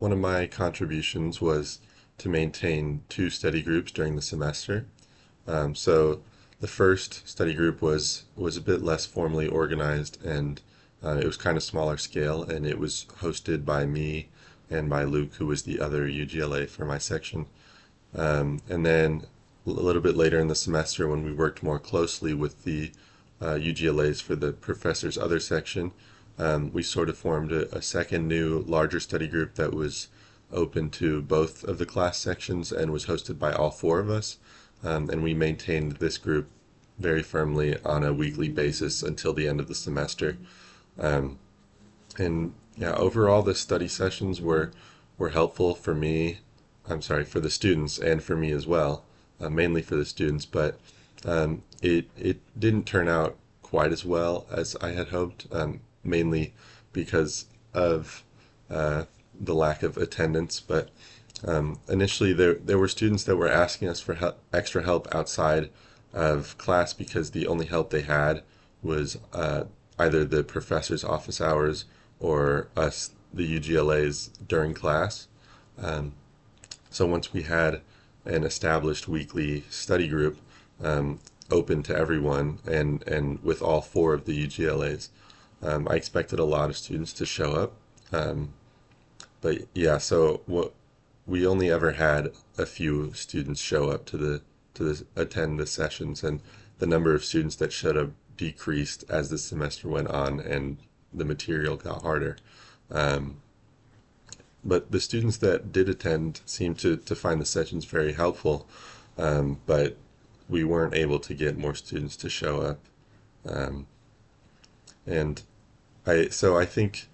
One of my contributions was to maintain two study groups during the semester. So the first study group was a bit less formally organized, and it was kind of smaller scale, and it was hosted by me and by Luke, who was the other UGLA for my section. And then a little bit later in the semester, when we worked more closely with the UGLAs for the professor's other section, we sort of formed a second new, larger study group that was open to both of the class sections and was hosted by all four of us. And we maintained this group very firmly on a weekly basis until the end of the semester. Um, and yeah, overall, the study sessions were helpful for me. I'm sorry, for the students and for me as well, mainly for the students. But it didn't turn out quite as well as I had hoped, mainly because of the lack of attendance. But initially, there were students that were asking us for extra help outside of class because the only help they had was either the professor's office hours or us, the UGLAs, during class. Um, so once we had an established weekly study group um, open to everyone and with all four of the UGLAs, I expected a lot of students to show up. Um, but yeah, so what we only ever had a few students show up to attend the sessions, and the number of students that showed up decreased as the semester went on and the material got harder. Um, but the students that did attend seemed to find the sessions very helpful, but we weren't able to get more students to show up. Um, and I think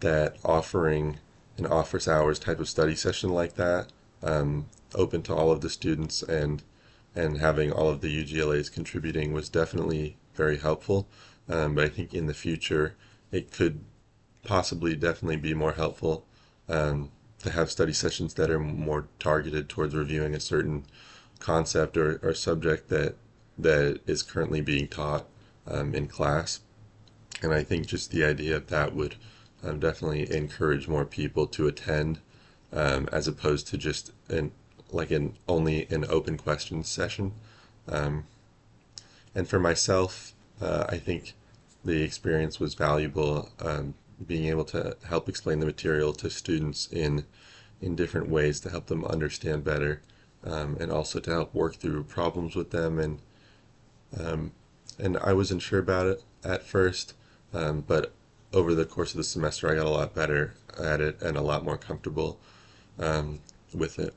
that offering an office hours type of study session like that, open to all of the students and having all of the UGLAs contributing was definitely very helpful. But I think in the future it could possibly definitely be more helpful to have study sessions that are more targeted towards reviewing a certain concept or subject that is currently being taught in class. And I think just the idea of that would definitely encourage more people to attend, as opposed to just only an open questions session. Um, and for myself, I think the experience was valuable, being able to help explain the material to students in different ways to help them understand better, and also to help work through problems with them. Um, and I wasn't sure about it at first, but over the course of the semester, I got a lot better at it and a lot more comfortable with it.